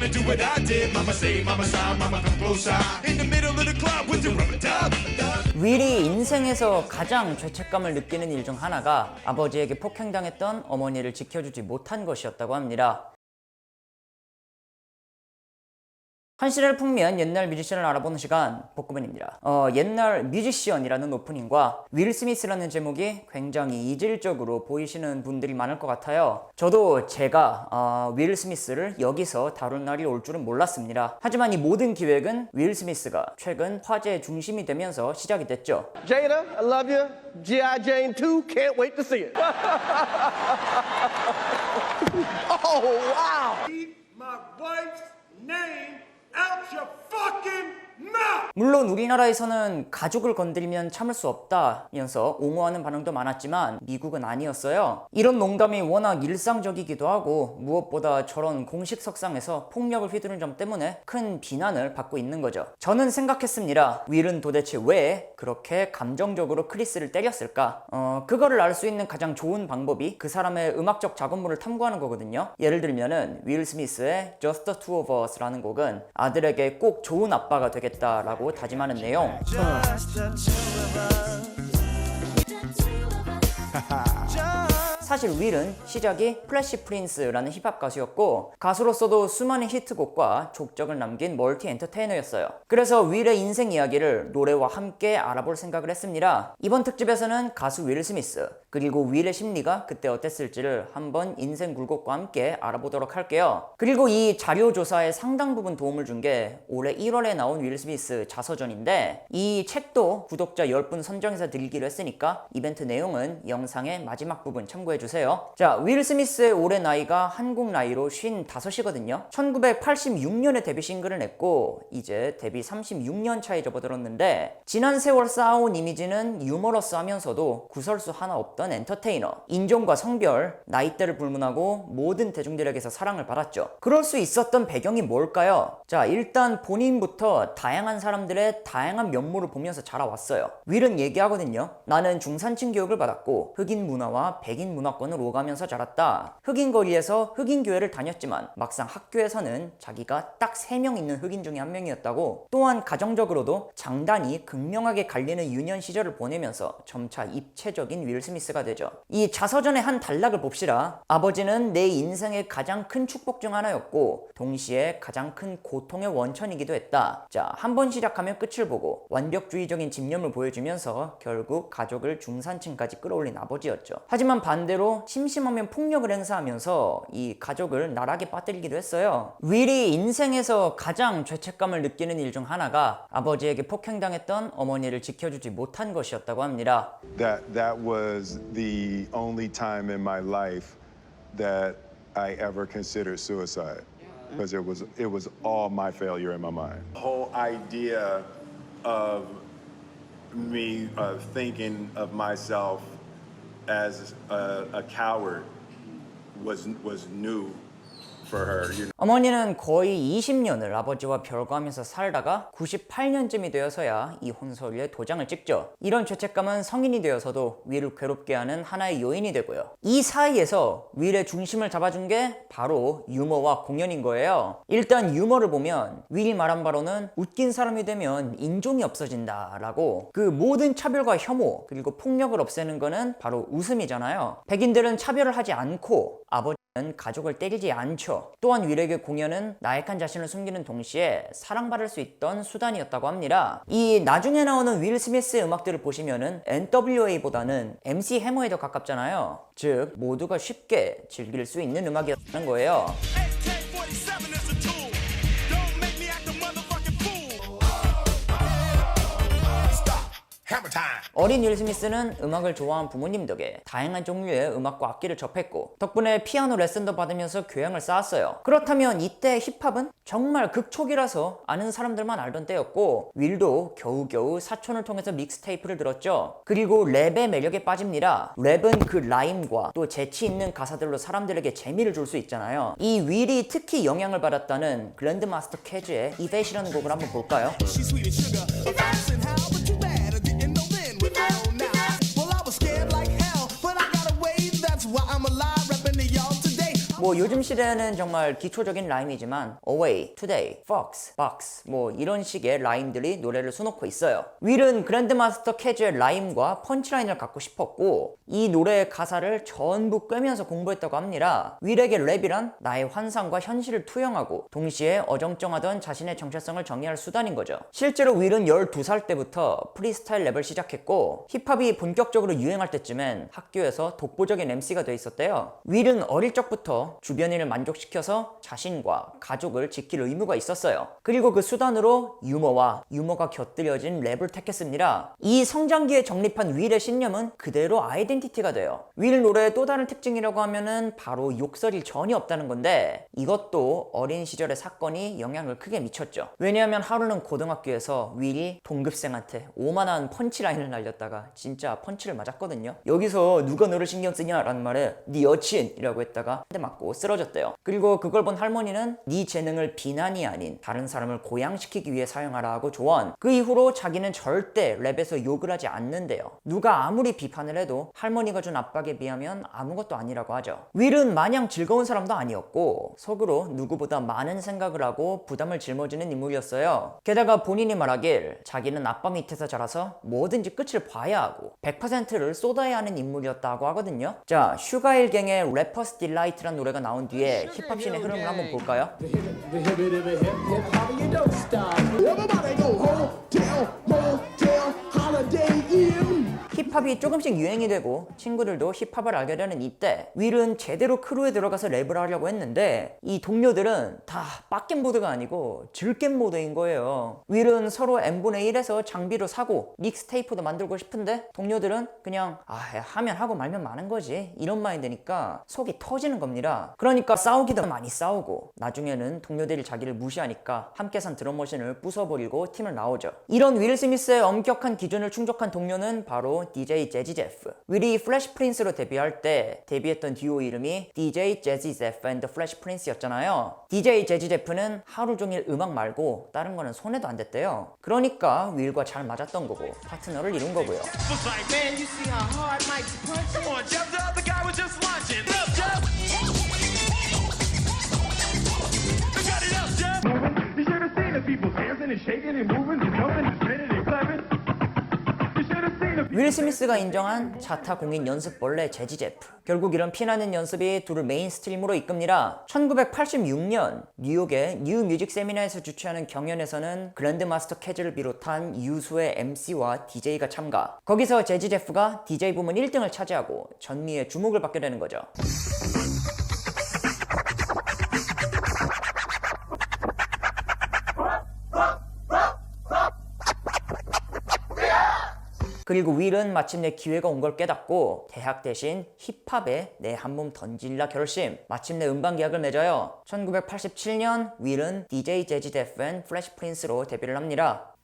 trying to do what I did. Mama say, mama sigh, mama come closer. In the middle of the club with the rubber dub. 윌이 인생에서 가장 죄책감을 느끼는 일 중 하나가 아버지에게 폭행당했던 어머니를 지켜주지 못한 것이었다고 합니다. 한시를 풍미한 옛날 뮤지션을 알아보는 시간 복구맨입니다. 옛날 뮤지션이라는 오프닝과 윌 스미스라는 제목이 굉장히 이질적으로 보이시는 분들이 많을 것 같아요. 저도 제가 윌 스미스를 여기서 다룰 날이 올 줄은 몰랐습니다. 하지만 이 모든 기획은 윌 스미스가 최근 화제의 중심이 되면서 시작이 됐죠. Jada, I love you. G.I. Jane 2, can't wait to see it. Oh, wow. Keep my wife's name out your fucking mouth. 물론 우리나라에서는 가족을 건드리면 참을 수 없다면서 옹호하는 반응도 많았지만 미국은 아니었어요. 이런 농담이 워낙 일상적이기도 하고 무엇보다 저런 공식 석상에서 폭력을 휘두른 점 때문에 큰 비난을 받고 있는 거죠. 저는 생각했습니다. 윌은 도대체 왜 그렇게 감정적으로 크리스를 때렸을까? 그거를 알 수 있는 가장 좋은 방법이 그 사람의 음악적 작업물을 탐구하는 거거든요. 예를 들면은 윌 스미스의 Just the Two of Us라는 곡은 아들에게 꼭 좋은 아빠가 되겠다라고 다짐하는 내용. 사실 윌은 시작이 플래시 프린스라는 힙합 가수였고 가수로서도 수많은 히트곡과 족적을 남긴 멀티 엔터테이너였어요. 그래서 윌의 인생 이야기를 노래와 함께 알아볼 생각을 했습니다. 이번 특집에서는 가수 윌 스미스 그리고 윌의 심리가 그때 어땠을지를 한번 인생 굴곡과 함께 알아보도록 할게요. 그리고 이 자료 조사에 상당 부분 도움을 준 게 올해 1월에 나온 윌 스미스 자서전인데 이 책도 구독자 10분 선정해서 드리기로 했으니까 이벤트 내용은 영상의 마지막 부분 참고해 주세요. 자, 윌 스미스의 올해 나이가 한국 나이로 55이거든요. 1986년에 데뷔 싱글을 냈고 이제 데뷔 36년 차에 접어들었는데 지난 세월 쌓아온 이미지는 유머러스하면서도 구설수 하나 없던 엔터테이너. 인종과 성별, 나이대를 불문하고 모든 대중들에게서 사랑을 받았죠. 그럴 수 있었던 배경이 뭘까요? 자, 일단 본인부터 다양한 사람들의 다양한 면모를 보면서 자라왔어요. 윌은 얘기하거든요. 나는 중산층 교육을 받았고 흑인 문화와 백인 문화권을 오가면서 자랐다. 흑인 거리에서 흑인 교회를 다녔지만 막상 학교에서는 자기가 딱 3명 있는 흑인 중에 1명이었다고. 또한 가정적으로도 장단이 극명하게 갈리는 유년 시절을 보내면서 점차 입체적인 윌 스미스가 되죠. 이 자서전의 한 단락을 봅시다. 아버지는 내 인생의 가장 큰 축복 중 하나였고 동시에 가장 큰 고통의 원천이기도 했다. 자, 한 번 시작하면 끝을 보고 완벽주의적인 집념을 보여주면서 결국 가족을 중산층까지 끌어올린 아버지였죠. 하지만 반대로 심심하면 폭력을 행사하면서 이 가족을 나락에 빠뜨리기도 했어요. 윌이 인생에서 가장 죄책감을 느끼는 일 중 하나가 아버지에게 폭행당했던 어머니를 지켜주지 못한 것이었다고 합니다. That was the only time in my life that I ever considered suicide. Because it was all my failure in my mind. The whole idea of me thinking of myself as a coward was new for her. You know? 어머니는 거의 20년을 아버지와 별거하면서 살다가 98년쯤이 되어서야 이 혼서류에 도장을 찍죠. 이런 죄책감은 성인이 되어서도 윌을 괴롭게 하는 하나의 요인이 되고요. 이 사이에서 윌의 중심을 잡아준 게 바로 유머와 공연인 거예요. 일단 유머를 보면 윌이 말한 바로는 웃긴 사람이 되면 인종이 없어진다 라고. 그 모든 차별과 혐오 그리고 폭력을 없애는 거는 바로 웃음이잖아요. 백인들은 차별을 하지 않고 아버지는 가족을 때리지 않죠. 또한 윌에게 공연은 나약한 자신을 숨기는 동시에 사랑받을 수 있던 수단이었다고 합니다. 이 나중에 나오는 윌 스미스의 음악들을 보시면은 NWA보다는 MC 해머에 더 가깝잖아요. 즉 모두가 쉽게 즐길 수 있는 음악이었다는 거예요. AK-47 is a tool. Don't make me act a motherfucking fool. Stop. Hammer time. 어린 윌 스미스는 음악을 좋아한 부모님 덕에 다양한 종류의 음악과 악기를 접했고 덕분에 피아노 레슨도 받으면서 교양을 쌓았어요. 그렇다면 이때 힙합은 정말 극초기라서 아는 사람들만 알던 때였고 윌도 겨우겨우 사촌을 통해서 믹스테이프를 들었죠. 그리고 랩의 매력에 빠집니다. 랩은 그 라임과 또 재치 있는 가사들로 사람들에게 재미를 줄 수 있잖아요. 이 윌이 특히 영향을 받았다는 그랜드마스터 캐즈의 이베이시라는 곡을 한번 볼까요? She's sweet as sugar. Fashion how, but too bad I didn't know then. We know now. Well, I was scared like hell, but I got away. That's why I'm alive, rapping to y'all today. 뭐 요즘 시대는 정말 기초적인 라임이지만 away, today, fox, box 뭐 이런 식의 라임들이 노래를 수놓고 있어요. 윌은 그랜드마스터 캐즈의 라임과 펀치라인을 갖고 싶었고 이 노래의 가사를 전부 꿰면서 공부했다고 합니다. 윌에게 랩이란 나의 환상과 현실을 투영하고 동시에 어정쩡하던 자신의 정체성을 정의할 수단인 거죠. 실제로 윌은 12살 때부터 프리스타일 랩을 시작했고 힙합이 본격적으로 유행할 때쯤엔 학교에서 독보적인 MC가 돼 있었대요. 윌은 어릴 적부터 주변인을 만족시켜서 자신과 가족을 지킬 의무가 있었어요. 그리고 그 수단으로 유머가 곁들여진 랩을 택했습니다. 이 성장기에 정립한 윌의 신념은 그대로 아이덴티티가 돼요. 윌 노래의 또 다른 특징이라고 하면은 바로 욕설이 전혀 없다는 건데 이것도 어린 시절의 사건이 영향을 크게 미쳤죠. 왜냐하면 하루는 고등학교에서 윌이 동급생한테 오만한 펀치라인을 날렸다가 진짜 펀치를 맞았거든요. 여기서 누가 너를 신경 쓰냐 라는 말에 네 여친이라고 했다가 한 대 맞고 쓰러졌대요. 그리고 그걸 본 할머니는 네 재능을 비난이 아닌 다른 사람을 고양시키기 위해 사용하라 하고 조언. 그 이후로 자기는 절대 랩에서 욕을 하지 않는데요. 누가 아무리 비판을 해도 할머니가 준 압박에 비하면 아무것도 아니라고 하죠. 윌은 마냥 즐거운 사람도 아니었고 속으로 누구보다 많은 생각을 하고 부담을 짊어지는 인물이었어요. 게다가 본인이 말하길 자기는 아빠 밑에서 자라서 뭐든지 끝을 봐야 하고 100%를 쏟아야 하는 인물이었다고 하거든요. 자, 슈가일갱의 래퍼스 딜라이트란 노래가 나온 뒤에 힙합씬의 흐름을 한번 볼까요? 힙합이 조금씩 유행이 되고 친구들도 힙합을 알게 되는 이때 윌은 제대로 크루에 들어가서 랩을 하려고 했는데 이 동료들은 다 빡겜 모드가 아니고 즐겜 모드인 거예요. 윌은 서로 n분의 1에서 장비로 사고 믹스테이프도 만들고 싶은데 동료들은 그냥 하면 하고 말면 마는 거지 이런 마인드니까 속이 터지는 겁니다. 그러니까 싸우기도 많이 싸우고 나중에는 동료들이 자기를 무시하니까 함께 산 드럼머신을 부숴버리고 팀을 나오죠. 이런 윌 스미스의 엄격한 기준을 충족한 동료는 바로 DJ 재지 제프. 윌이 플래시 프린스로 데뷔할 때 데뷔했던 듀오 이름이 DJ 재지 제프 앤 더 플래시 프린스였잖아요. DJ 재지 제프는 하루 종일 음악 말고 다른 거는 손에도 안 댔대요. 그러니까 윌과 잘 맞았던 거고 파트너를 이룬 거고요. Was like, man, you see how hard Mike's punching? Come on, Jeff, the other guy was just launching. What up, Jeff? You got it up, Jeff. You should have seen the people dancing and shaking and moving and jumping and spinning and clapping. You should have seen the 윌 스미스가 인정한 자타 공인 연습벌레 재지 제프. 결국 이런 피나는 연습이 둘을 메인스트림으로 이끕니다. 1986년 뉴욕의 뉴 뮤직 세미나에서 주최하는 경연에서는 그랜드마스터 캐즈를 비롯한 유수의 MC와 DJ가 참가. 거기서 재지 제프가 DJ 부문 1등을 차지하고 전미의 주목을 받게 되는 거죠. 그리고 윌은 마침내 기회가 온 걸 깨닫고 대학 대신 힙합에 내 한 몸 던질라 결심. 마침내 음반 계약을 맺어요. 1987년 윌은 DJ 재지 제프 앤 플래시 프린스로 데뷔를 합니다.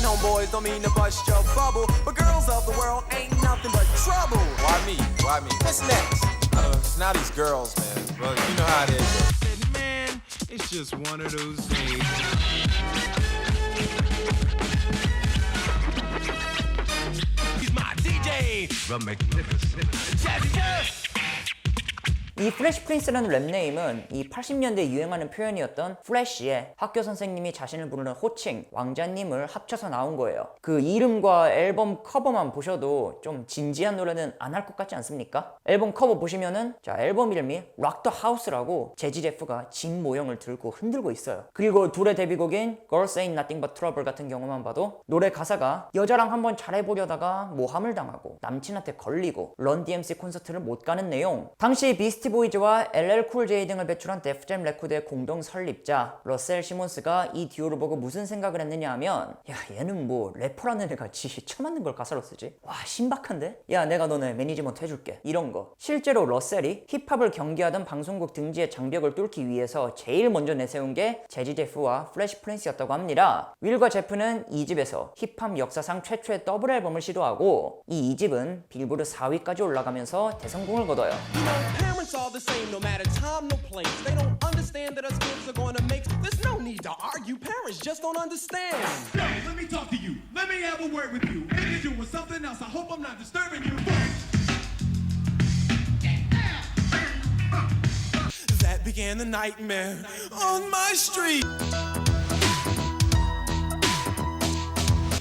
No boys don't mean to bust your bubble, but girls of the world ain't nothing but trouble. Why me? Why me? What's next? It's now these girls, man. Well, you know how it is. man, it's just one of those days. He's my DJ, the magnificent Jazzy Jeff. 이 플래시 프린스라는 랩네임은 이 80년대에 유행하는 표현이었던 플래시에 학교 선생님이 자신을 부르는 호칭 왕자님을 합쳐서 나온 거예요. 그 이름과 앨범 커버만 보셔도 좀 진지한 노래는 안 할 것 같지 않습니까? 앨범 커버 보시면은 자 앨범 이름이 락 더 하우스라고 재지 제프가 진 모형을 들고 흔들고 있어요. 그리고 둘의 데뷔곡인 Girls Ain't Nothing But Trouble 같은 경우만 봐도 노래 가사가 여자랑 한번 잘해보려다가 모함을 당하고 남친한테 걸리고 런 DMC 콘서트를 못 가는 내용. 당시 비스티 보이즈와 LL 쿨 J 등을 배출한 데프잼 레코드의 공동 설립자 러셀 시몬스가 이 듀오를 보고 무슨 생각을 했느냐 하면 야 얘는 뭐 래퍼라는 애가 지 처맞는 걸 가사로 쓰지? 와 신박한데? 야 내가 너네 매니지먼트 해줄게 이런 거. 실제로 러셀이 힙합을 경계하던 방송국 등지의 장벽을 뚫기 위해서 제일 먼저 내세운 게 재지 제프와 플래시 프린스였다고 합니다. 윌과 제프는 이 집에서 힙합 역사상 최초의 더블 앨범을 시도하고 이 2집은 빌보드 4위까지 올라가면서 대성공을 거둬요. Parents all the same, no matter time, no place. They don't understand that us kids are gonna make. There's no need to argue. Parents just don't understand. Yo, let me talk to you. Let me have a word with you. If you're doing something else, I hope I'm not disturbing you. that began the nightmare on my street.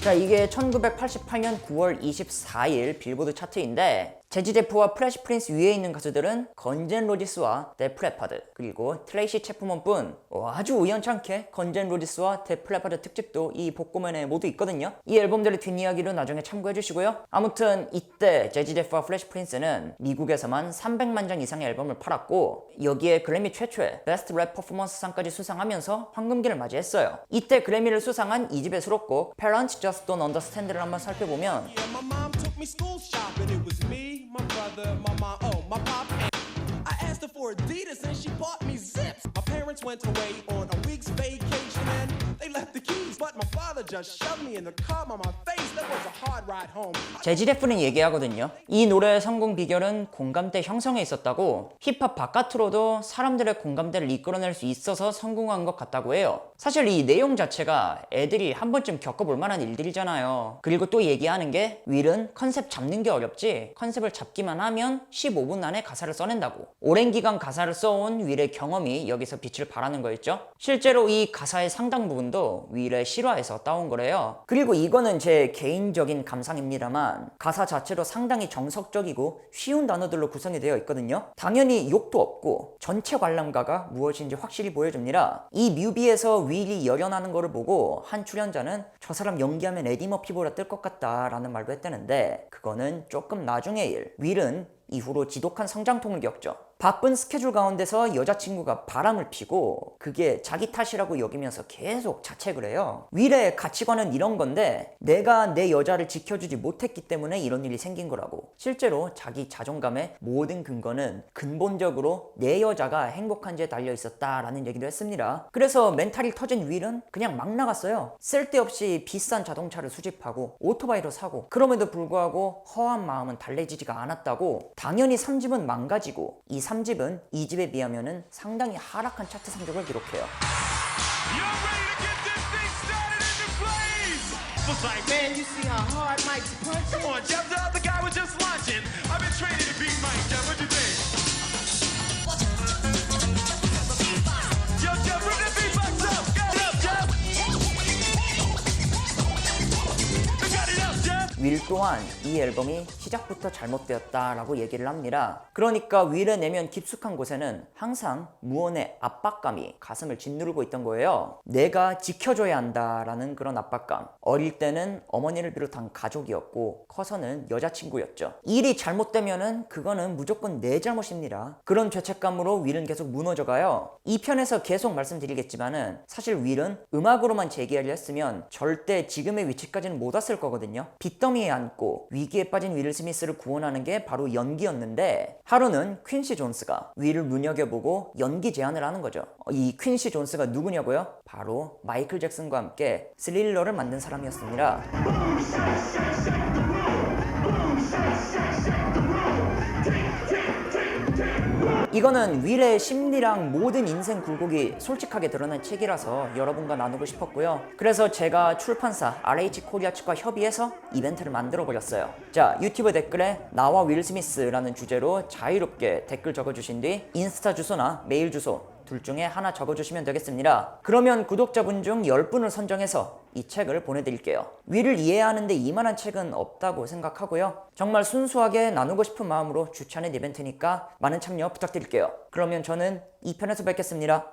자, 이게 1988년 9월 24일 빌보드 차트인데 재즈 제프와 플래시 프린스 위에 있는 가수들은 건젠 로지스와 데프 레파드 그리고 트레이시 채프먼뿐 아주 우연찮게 건젠 로지스와 데프 레파드 특집도 이 복고면에 모두 있거든요. 이 앨범들의 뒷이야기를 나중에 참고해주시고요. 아무튼 이때 재즈 제프와 플래시 프린스는 미국에서만 300만 장 이상의 앨범을 팔았고 여기에 그래미 최초의 베스트 랩 퍼포먼스 상까지 수상하면서 황금기를 맞이했어요. 이때 그래미를 수상한 2집의 수록곡 Parents Just Don't Understand를 한번 살펴보면 Yeah, my mom took me school shopping. It was me, my brother, my mom, oh, my pop. And I asked her for Adidas and she bought me Zips. My parents went away on a week's vacation and they left the keys. But my father just shoved me in the car by my face. That was a hard ride home. 재즈 제프는 얘기하거든요. 이 노래의 성공 비결은 공감대 형성에 있었다고 힙합 바깥으로도 사람들의 공감대를 이끌어낼 수 있어서 성공한 것 같다고 해요. 사실 이 내용 자체가 애들이 한 번쯤 겪어볼 만한 일들이잖아요. 그리고 또 얘기하는 게 윌은 컨셉 잡는 게 어렵지 컨셉을 잡기만 하면 15분 안에 가사를 써낸다고. 오랜 기간 가사를 써온 윌의 경험이 여기서 빛을 발하는 거였죠. 실제로 이 가사의 상당 부분도 윌의 실화에서 따온 거래요. 그리고 이거는 제 개인적인 감상입니다만 가사 자체도 상당히 정석적이고 쉬운 단어들로 구성이 되어 있거든요. 당연히 욕도 없고 전체 관람가가 무엇인지 확실히 보여줍니다. 이 뮤비에서 윌이 열연하는 거를 보고 한 출연자는 저 사람 연기하면 에디 머피보다 뜰 것 같다 라는 말도 했다는데 그거는 조금 나중의 일. 윌은 이후로 지독한 성장통을 겪죠. 바쁜 스케줄 가운데서 여자친구가 바람을 피고 그게 자기 탓이라고 여기면서 계속 자책을 해요. 윌의 가치관은 이런 건데 내가 내 여자를 지켜주지 못했기 때문에 이런 일이 생긴 거라고. 실제로 자기 자존감의 모든 근거는 근본적으로 내 여자가 행복한지에 달려 있었다라는 얘기도 했습니다. 그래서 멘탈이 터진 윌은 그냥 막 나갔어요. 쓸데없이 비싼 자동차를 수집하고 오토바이로 사고 그럼에도 불구하고 허한 마음은 달래지지가 않았다고. 당연히 3집은 망가지고 이 3집은 2집에 비하면 상당히 하락한 차트 성적을 기록해요. Y'all ready to get this thing started in the place? Was like, man, you see how hard Mike's punching? Come on, Jeff, the other guy was just launching. I've been training to beat Mike, Jeff. What you think? Yo, Jeff, bring the beatbox up. Get it up, Jeff. Got it up, Jeff. 윌 또한 이 앨범이 시작부터 잘못되었다라고 얘기를 합니다. 그러니까 윌의 내면 깊숙한 곳에는 항상 무언의 압박감이 가슴을 짓누르고 있던 거예요. 내가 지켜줘야 한다라는 그런 압박감. 어릴 때는 어머니를 비롯한 가족이었고 커서는 여자친구였죠. 일이 잘못되면은 그거는 무조건 내 잘못입니다. 그런 죄책감으로 윌은 계속 무너져가요. 이 편에서 계속 말씀드리겠지만은 사실 윌은 음악으로만 재기하려 했으면 절대 지금의 위치까지는 못 왔을 거거든요. 빚더미에 앉고 위기에 빠진 윌 스미스를 구원하는 게 바로 연기였는데 하루는 퀸시 존스가 윌을 눈여겨보고 연기 제안을 하는 거죠. 이 퀸시 존스가 누구냐고요? 바로 마이클 잭슨과 함께 스릴러를 만든 사람이었습니다. 이거는 윌의 심리랑 모든 인생 굴곡이 솔직하게 드러난 책이라서 여러분과 나누고 싶었고요. 그래서 제가 출판사 RH 코리아 측과 협의해서 이벤트를 만들어 버렸어요. 자, 유튜브 댓글에 나와 윌 스미스라는 주제로 자유롭게 댓글 적어주신 뒤 인스타 주소나 메일 주소 둘 중에 하나 적어주시면 되겠습니다. 그러면 구독자분 중 10분을 선정해서 이 책을 보내드릴게요. 윌을 이해하는데 이만한 책은 없다고 생각하고요. 정말 순수하게 나누고 싶은 마음으로 주최하는 이벤트니까 많은 참여 부탁드릴게요. 그러면 저는 2편에서 뵙겠습니다.